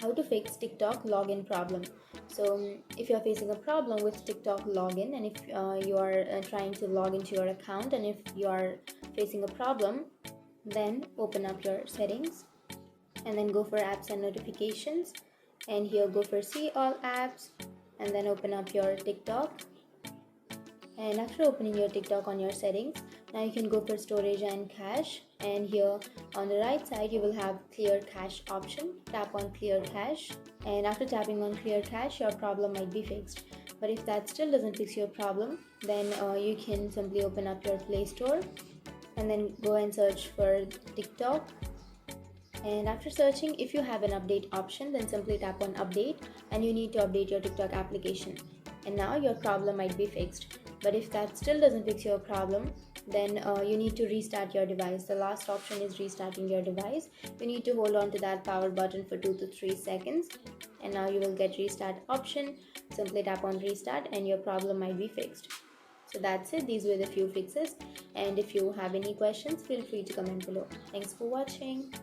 how to fix TikTok login problem. So if you're facing a problem with TikTok login, and if you are trying to log into your account, and if you are facing a problem, then open up your settings and then go for apps and notifications, and here go for see all apps, and then open up your TikTok. And after opening your TikTok on your settings, now you can go for storage and cache, and here on the right side you will have clear cache option. Tap on clear cache, and after tapping on clear cache, your problem might be fixed. But if that still doesn't fix your problem, then you can simply open up your Play Store and then go and search for TikTok. And after searching, if you have an update option, then simply tap on update, and you need to update your TikTok application, and now your problem might be fixed. But if that still doesn't fix your problem, then you need to restart your device. The last option is restarting your device. You need to hold on to that power button for 2 to 3 seconds, and now you will get restart option. Simply tap on restart and your problem might be fixed. So that's it. These were the few fixes, and if you have any questions, feel free to comment below. Thanks for watching.